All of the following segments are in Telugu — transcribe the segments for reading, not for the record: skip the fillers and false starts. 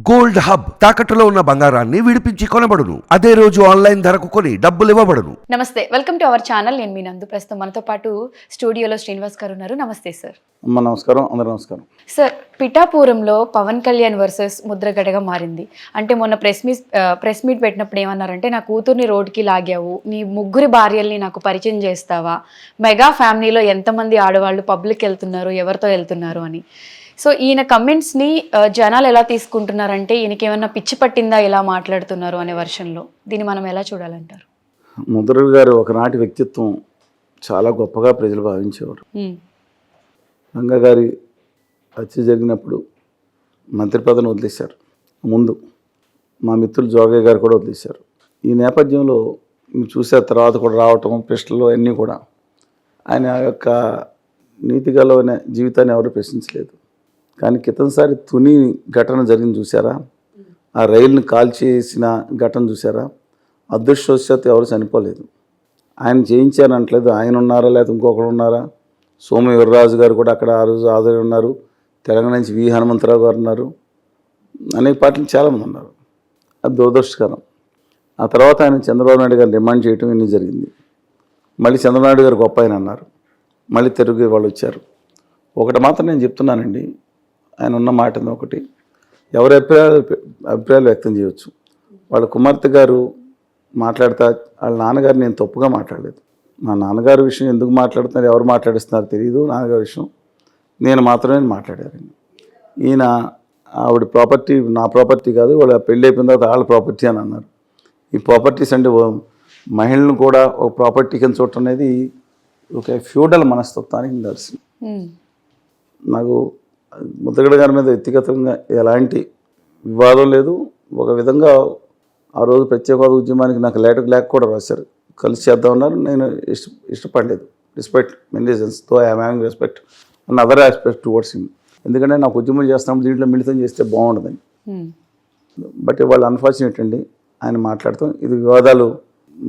గోల్డ్ హబ్ తాకట్టులో ఉన్న బంగారాన్ని విడిపించి కొనబడును. అదే రోజు ఆన్లైన్ ధరకు కొని డబ్బులు ఇవ్వబడును. నమస్తే, వెల్కమ్ టు అవర్ ఛానల్. నేను మీ నందు. ప్రస్తుతం మనతో పాటు స్టూడియోలో శ్రీనివాస్ గారు ఉన్నారు. నమస్తే సార్. అమ్మ నమస్కారం, అందరూ నమస్కారం. సార్, పిఠాపురంలో పవన్ కళ్యాణ్ వర్సెస్ ముద్రగడగా మారింది. అంటే మొన్న ప్రెస్ మీట్ పెట్టినప్పుడు ఏమన్నారంటే, నా కూతుర్ని రోడ్డుకి లాగావు, నీ ముగ్గురి భార్యల్ని నాకు పరిచయం చేస్తావా, మెగా ఫ్యామిలీలో ఎంతమంది ఆడవాళ్ళు పబ్లిక్ వెళ్తున్నారు, ఎవరితో వెళ్తున్నారు అని. సో ఈయన కమెంట్స్ని జనాలు ఎలా తీసుకుంటున్నారంటే, ఈయనకి ఏమన్నా పిచ్చి పట్టిందా ఇలా మాట్లాడుతున్నారు అనే వర్షన్లో. దీన్ని మనం ఎలా చూడాలంటారు? ముద్ర గారు ఒకనాటి వ్యక్తిత్వం చాలా గొప్పగా ప్రజలు భావించేవారు. రంగా గారి హత్య జరిగినప్పుడు మంత్రి పదవిని వదిలేశారు. ముందు మా మిత్రులు జోగయ్య గారు కూడా వదిలేశారు. ఈ నేపథ్యంలో మీరు చూసే తర్వాత కూడా రావటం ప్రశ్నలు అన్నీ కూడా ఆయన యొక్క నీతిగలమైన జీవితాన్ని ఎవరు ప్రశ్నించలేదు. కానీ క్రితంసారి తుని ఘటన జరిగింది చూసారా, ఆ రైలుని కాల్చేసిన ఘటన చూసారా, అదృష్టవశాత్తు ఎవరు చనిపోలేదు. ఆయన చేయించారంటలేదు, ఆయన ఉన్నారా లేకపోతే ఇంకొకరు ఉన్నారా. సోమ వీర్రాజు గారు కూడా అక్కడ ఆ రోజు హాజరై ఉన్నారు. తెలంగాణ నుంచి వి హనుమంతరావు గారు ఉన్నారు. అనేక పార్టీలు చాలామంది ఉన్నారు. అది దురదృష్టకరం. ఆ తర్వాత ఆయన చంద్రబాబు నాయుడు గారు డిమాండ్ చేయటం ఇన్ని జరిగింది. మళ్ళీ చంద్రబాబు నాయుడు గారు గొప్ప ఆయన అన్నారు. మళ్ళీ తెలుగు వాళ్ళు వచ్చారు. ఒకటి మాత్రం నేను చెప్తున్నానండి, ఆయన ఉన్న మాట ఒకటి, ఎవరి అభిప్రాయాలు వ్యక్తం చేయవచ్చు. వాళ్ళ కుమార్తె గారు మాట్లాడతా వాళ్ళ నాన్నగారు నేను తప్పుగా మాట్లాడలేదు. మా నాన్నగారి విషయం ఎందుకు మాట్లాడుతున్నారు, ఎవరు మాట్లాడిస్తున్నారు తెలియదు. నాన్నగారి విషయం నేను మాత్రమే మాట్లాడారండి. ఈయన ఆవిడ ప్రాపర్టీ నా ప్రాపర్టీ కాదు, వాళ్ళ పెళ్ళి అయిపోయిన తర్వాత వాళ్ళ ప్రాపర్టీ అని అన్నారు. ఈ ప్రాపర్టీస్ అంటే మహిళలను కూడా ఒక ప్రాపర్టీ కింద చూడటం అనేది ఒక ఫ్యూడల్ మనస్తత్వానికి నిదర్శనం. నాకు ముద్రగడ గారి మీద వ్యక్తిగతంగా ఎలాంటి వివాదం లేదు. ఒక విధంగా ఆ రోజు ప్రత్యేక హోదా ఉద్యమానికి నాకు లేక కూడా రాశారు, కలిసి చేద్దామన్నారు. నేను ఇష్టపడలేదు. రెస్పెక్ట్ మెనీ రీజన్స్, తో I'm having respect and other aspect towards him. ఎందుకంటే నాకు ఉద్యమం చేస్తున్నప్పుడు దీంట్లో మిళితం చేస్తే బాగుండదని. బట్ వాళ్ళు అన్ఫార్చునేట్ అండి, ఆయన మాట్లాడతాం ఇది వివాదాలు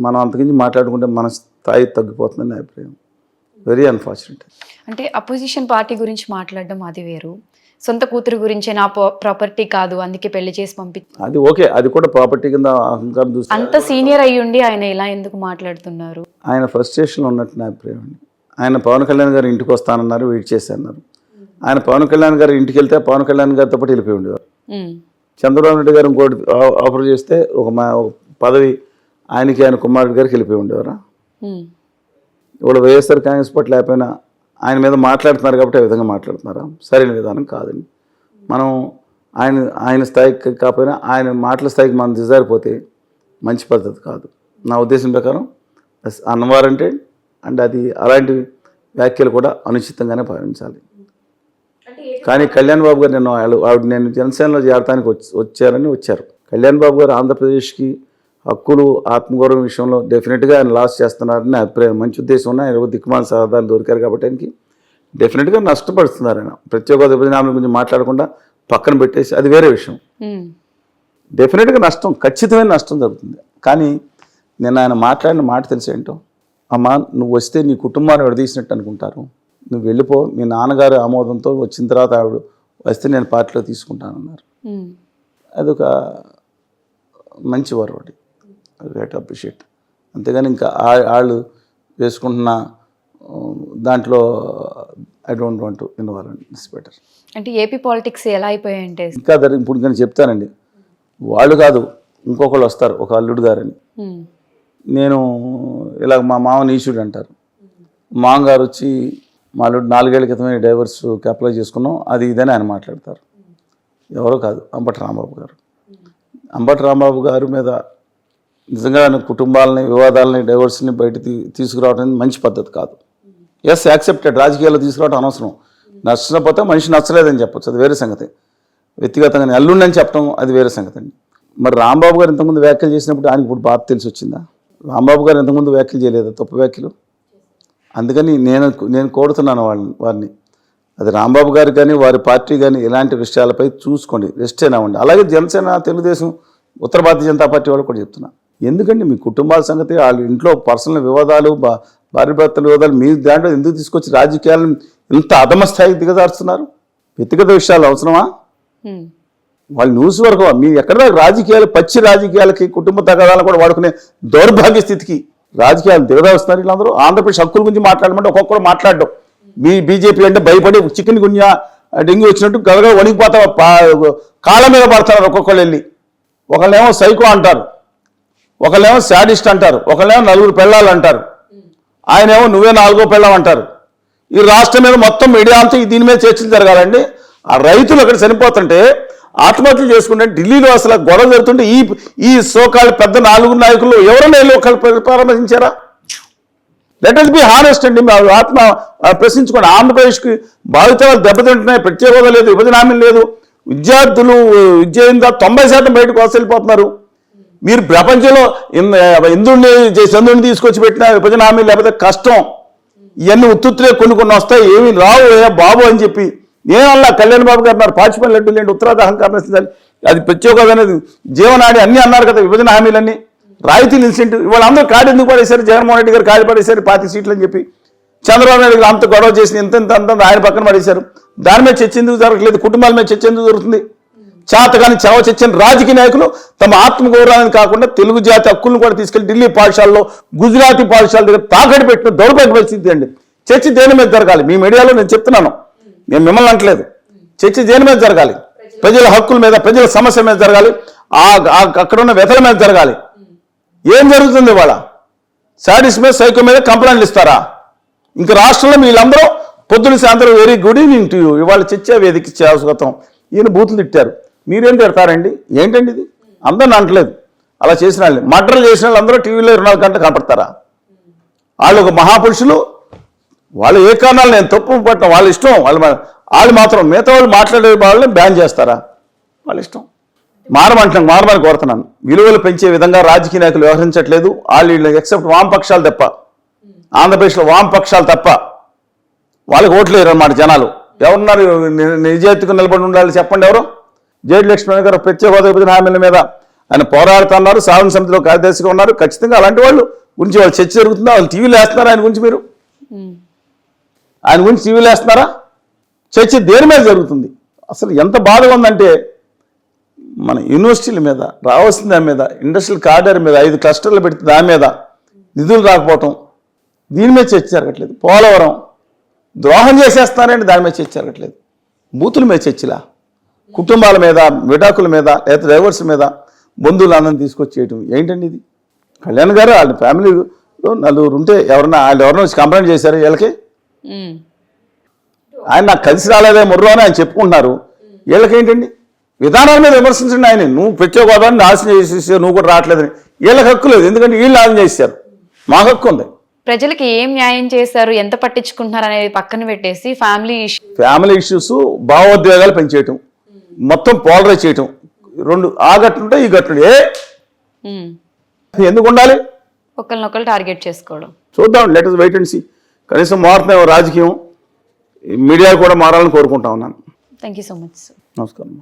మనం అంతకించి మాట్లాడుకుంటే మన స్థాయి తగ్గిపోతుందని అభిప్రాయం. Very unfortunate. అంటే అపోజిషన్ పార్టీ గురించి మాట్లాడడం అది వేరు, సొంత కూతురు గురించే నా ప్రాపర్టీ కాదు అందుకే పెళ్లి చేసి అది ఓకే, అది కూడా ప్రాపర్టీ కింద అహంకారం చూస్తే అంత సీనియర్ అయ్యి ఉండి ఆయన ఇలా ఎందుకు మాట్లాడుతున్నారు? ఆయన ఫ్రస్ట్రేషన్లో ఉన్నట్టు నా అభిప్రాయం అండి. ఆయన పవన్ కళ్యాణ్ గారు ఇంటికి వస్తానన్నారు, వెయిట్ చేశారన్నారు. ఆయన పవన్ కళ్యాణ్ గారు ఇంటికి వెళ్తే పవన్ కళ్యాణ్ గారితో పాటు వెళ్ళిపోయి ఉండేవారు. చంద్రబాబు నాయుడు గారు ఇంకోటి ఆఫర్ చేస్తే ఒక పదవి ఆయనకి ఆయన కుమారుడు గారికి వెళ్ళిపోయి ఉండేవారా. ఇప్పుడు వైఎస్ఆర్ కాంగ్రెస్ పార్టీ లేకపోయినా ఆయన మీద మాట్లాడుతున్నారు కాబట్టి ఆ విధంగా మాట్లాడుతున్నారా? సరైన విధానం కాదండి. మనం ఆయన స్థాయికి కాకపోయినా ఆయన మాటల స్థాయికి మనం దిగజారిపోతే మంచి పద్ధతి కాదు నా ఉద్దేశం ప్రకారం. అన్నవారంటే అంటే అది అలాంటి వ్యాఖ్యలు కూడా అనుచితంగానే భావించాలి. కానీ కళ్యాణ్ బాబు గారు నేను జనసేనలో చేరడానికి వచ్చారు. కళ్యాణ్ బాబు గారు ఆంధ్రప్రదేశ్కి హక్కులు ఆత్మగౌరవం విషయంలో డెఫినెట్గా ఆయన లాస్ చేస్తున్నారని అభిప్రాయం. మంచి ఉద్దేశం ఉన్న ఆయన దిక్కుమాల సరదాలు దొరికారు కాబట్టి ఆయనకి డెఫినెట్గా నష్టపడుతున్నారు. ఆయన ప్రత్యేక విభజన గురించి మాట్లాడకుండా పక్కన పెట్టేసి అది వేరే విషయం. డెఫినెట్గా నష్టం, ఖచ్చితమైన నష్టం జరుగుతుంది. కానీ నేను ఆయన మాట్లాడిన మాట తెలిసేంటో, అమ్మా నువ్వు వస్తే నీ కుటుంబాన్ని విడదీసినట్టు అనుకుంటారు, నువ్వు వెళ్ళిపో, మీ నాన్నగారు ఆమోదంతో వచ్చిన తర్వాత ఆవిడ వస్తే నేను పార్టీలో తీసుకుంటానన్నారు. అదొక మంచి వరవడి, గ్రేట్ అప్రిషియేట్. అంతేగాని ఇంకా వాళ్ళు వేసుకుంటున్న దాంట్లో I don't want to involve in this better. అంటే ఏపీ పాలిటిక్స్ ఎలా అయిపోయాయంటే ఇంకా ఇప్పుడు నేను చెప్తానండి, వాళ్ళు కాదు ఇంకొకళ్ళు వస్తారు, ఒక అల్లుడు గారని. నేను ఇలా మా మామ నీచుడు అంటారు. మామగారు వచ్చి మా అల్లుడు 4 ఏళ్ల క్రితమే డైవర్స్కి అప్లై చేసుకున్నాం అది ఇదని ఆయన మాట్లాడతారు. ఎవరో కాదు, అంబటి రాంబాబు గారు. అంబటి రాంబాబు గారి మీద నిజంగా కుటుంబాలని వివాదాలని డైవర్స్ని బయట తీసుకురావడం మంచి పద్ధతి కాదు. ఎస్ యాక్సెప్టెడ్, రాజకీయాల్లో తీసుకురావడం అనవసరం. నచ్చకపోతే మనిషి నచ్చలేదని చెప్పచ్చు, అది వేరే సంగతి. వ్యక్తిగతంగా అల్లుండి అని చెప్పడం అది వేరే సంగతి అండి. మరి రాంబాబు గారు ఇంతకుముందు వ్యాఖ్యలు చేసినప్పుడు ఆయనకి ఇప్పుడు బాధ తెలిసి వచ్చిందా? రాంబాబు గారు ఇంతకుముందు వ్యాఖ్యలు చేయలేదా, తప్పు వ్యాఖ్యలు? అందుకని నేను కోరుతున్నాను వారిని, అది రాంబాబు గారు కానీ వారి పార్టీ కానీ ఇలాంటి విషయాలపై చూసుకోండి, రెస్ట్ అయినా ఉండి. అలాగే జనసేన, తెలుగుదేశం, ఉత్తర భారతీయ జనతా పార్టీ వాళ్ళు కూడా చెప్తున్నా, ఎందుకండి మీ కుటుంబాల సంగతి, వాళ్ళ ఇంట్లో పర్సనల్ వివాదాలు, భార్య భర్తల వివాదాలు మీ దాంట్లో ఎందుకు తీసుకొచ్చి రాజకీయాలను ఇంత అధమ స్థాయికి దిగజారుస్తున్నారు? వ్యక్తిగత విషయాలు అవసరమా? వాళ్ళు న్యూస్ వరకు మీరు ఎక్కడ దాకా రాజకీయాలు పచ్చి రాజకీయాలకి కుటుంబ తగాదాలను కూడా వాడుకునే దౌర్భాగ్య స్థితికి రాజకీయాలు దిగదాస్తున్నారు వీళ్ళందరూ. ఆంధ్రప్రదేశ్ హక్కుల గురించి మాట్లాడమంటే ఒక్కొక్కరు మాట్లాడడం. బీజేపీ అంటే భయపడి చికెన్ గున్యా డెంగ్యూ వచ్చినట్టు గదగా వణికిపోతా కాళ్ళ మీద పడతారు ఒక్కొక్కళ్ళు వెళ్ళి. ఒకళ్ళేమో సైకో అంటారు, ఒకళ్ళేమో శాడిస్ట్ అంటారు, ఒకళ్ళేమో 4 పెళ్ళాలు అంటారు, ఆయనేమో నువ్వే 4వ పెళ్ళం అంటారు. ఈ రాష్ట్రం మీద మొత్తం మీడియా అంతా దీని మీద చర్చలు జరగాలండి. ఆ రైతులు అక్కడ చనిపోతుంటే ఆత్మహత్యలు చేసుకుంటే ఢిల్లీలో అసలు గొడవ జరుగుతుంటే ఈ సోకాళ్ళు పెద్ద 4 నాయకులు ఎవరైనా వెళ్ళి ఒకళ్ళు పరామర్శించారా? లెట్ us బి హానెస్ట్ అండి. ఆత్మ ప్రశ్నించుకోండి. ఆంధ్రప్రదేశ్కి బాధితులు దెబ్బతింటున్నాయి, ప్రత్యేక హోదా లేదు, విభజన హామీ లేదు, విద్యార్థులు విద్య 90% బయటకు వలసెళ్ళిపోతున్నారు. మీరు ప్రపంచంలో చంద్రుడిని తీసుకొచ్చి పెట్టిన విభజన హామీ లేకపోతే కష్టం. ఇవన్నీ ఉత్తుత్తులే కొన్ని వస్తాయి, ఏమి రావు బాబు అని చెప్పి నేనల్లా కళ్యాణ్ బాబు గారు అన్నారు పాచిపల్లి లడ్డు లేండి ఉత్తరాది అహంకారం అది ప్రత్యేక అనేది జీవనాడి అన్నీ అన్నారు కదా. విభజన హామీలన్నీ రాయితీలు ఇన్సెంటివ్ వాళ్ళందరూ కాడి ఎందుకు పడేశారు? జగన్మోహన్ రెడ్డి గారు కాడి పడేశారు 25 సీట్లు అని చెప్పి. చంద్రబాబు నాయుడు గారు అంత గొడవ చేసి ఇంత ఆయన పక్కన పడేశారు. దాని మీద చర్చ ఎందుకు జరగట్లేదు? కుటుంబాల మీద చర్చ ఎందుకు జరుగుతుంది? చేతగాని చవ చర్చని రాజకీయ నాయకులు తమ ఆత్మగౌరవాన్ని కాకుండా తెలుగు జాతి హక్కులను కూడా తీసుకెళ్లి ఢిల్లీ పాఠశాలలో గుజరాతీ పాఠశాల దగ్గర తాకడి పెట్టిన దౌర్భాగ్య పరిస్థితి అండి. చర్చ దేని మీద జరగాలి? మీ మీడియాలో నేను చెప్తున్నాను, నేను మిమ్మల్ని అంటలేదు. చర్చ దేని మీద జరగాలి? ప్రజల హక్కుల మీద, ప్రజల సమస్య మీద జరగాలి. అక్కడ ఉన్న వ్యతల మీద జరగాలి. ఏం జరుగుతుంది ఇవాళ? శాడిస్ మీద సైకో మీద కంప్లైంట్లు ఇస్తారా? ఇంకా రాష్ట్రంలో వీళ్ళందరూ పొద్దున సాయంత్రం very good evening to you ఇవాళ చర్చా వేదిక శాశ్వతం ఈయన బూతులు తిట్టారు, మీరేం తిడతారండి? ఏంటండి ఇది? అందరిని అంటలేదు. అలా చేసిన వాళ్ళు మర్డర్లు చేసిన వాళ్ళు అందరూ టీవీలో 24 గంటలు కనపడతారా? వాళ్ళు ఒక మహాపురుషులు. వాళ్ళు ఏ కారణాలు నేను తప్పు పట్టడం వాళ్ళ ఇష్టం. వాళ్ళు మాత్రం మిగతా వాళ్ళు మాట్లాడే వాళ్ళని బ్యాన్ చేస్తారా? వాళ్ళ ఇష్టం. మారమని కోరుతున్నాను. విలువలు పెంచే విధంగా రాజకీయ నాయకులు వ్యవహరించట్లేదు. వాళ్ళు ఎక్సెప్ట్ వామపక్షాలు తప్ప, ఆంధ్రప్రదేశ్లో వామపక్షాలు తప్ప వాళ్ళకి ఓట్లు వేయరు అన్నమాట జనాలు. ఎవరున్నారు నిజాయితీగా నిలబడి ఉండాలి చెప్పండి? ఎవరు? జేడి లక్ష్మణ్ గారు ప్రత్యేక హోదా విభజన హామీల మీద ఆయన పోరాడుతున్నారు, సాధన సమితిలో కార్యదర్శిగా ఉన్నారు. ఖచ్చితంగా అలాంటి వాళ్ళు గురించి వాళ్ళు చర్చ జరుగుతుందా? వాళ్ళు టీవీలో వేస్తున్నారా ఆయన గురించి? మీరు ఆయన గురించి టీవీలో వేస్తున్నారా? చర్చ దేని మీద జరుగుతుంది? అసలు ఎంత బాధగా ఉందంటే మన యూనివర్సిటీల మీద రావాల్సిన దాని మీద, ఇండస్ట్రియల్ కారిడార్ మీద 5 క్లస్టర్లు పెడితే దాని మీద నిధులు రాకపోవటం, దీని మీద చర్చ జరగట్లేదు. పోలవరం ద్రోహం చేసేస్తారండి, దాని మీద చర్చ జరగట్లేదు. బూతుల మీద చర్చలా? కుటుంబాల మీద, విడాకుల మీద, లేదా డ్రైవర్స్ మీద బంధువులు ఆనందం తీసుకొచ్చేయటం ఏంటండి ఇది? కళ్యాణ్ గారు వాళ్ళ ఫ్యామిలీలో 4 ఉంటే ఎవరన్నా వచ్చి కంప్లైంట్ చేశారు వీళ్ళకి? ఆయన నాకు కలిసి రాలేదే ముర్రో అని ఆయన చెప్పుకుంటున్నారు. వీళ్ళకేంటండి? విధానాల మీద విమర్శించండి. ఆయన నువ్వు ప్రత్యేక హోదాన్ని నాశనం చేసేసి నువ్వు కూడా రావట్లేదని. వీళ్ళకి హక్కు లేదు, ఎందుకంటే వీళ్ళు నాశనం చేశారు. మా హక్కు ఉంది. ప్రజలకి ఏం న్యాయం చేశారు, ఎంత పట్టించుకుంటున్నారు అనేది పక్కన పెట్టేసి ఫ్యామిలీ ఇష్యూస్, భావోద్వేగాలు పెంచేయటం, మొత్తం పోలరైజ్ చేయటం, 2 ఆ గట్లుంటే ఈ గట్లుంటే ఎందుకు ఉండాలి? ఒకరినొకరు టార్గెట్ చేసుకోవడం. చూద్దాం, let us wait and see. కనీసం మారుతున్నాం రాజకీయం, మీడియా కూడా మారాలని కోరుకుంటా ఉన్నాను. Thank you so much. నమస్కారం.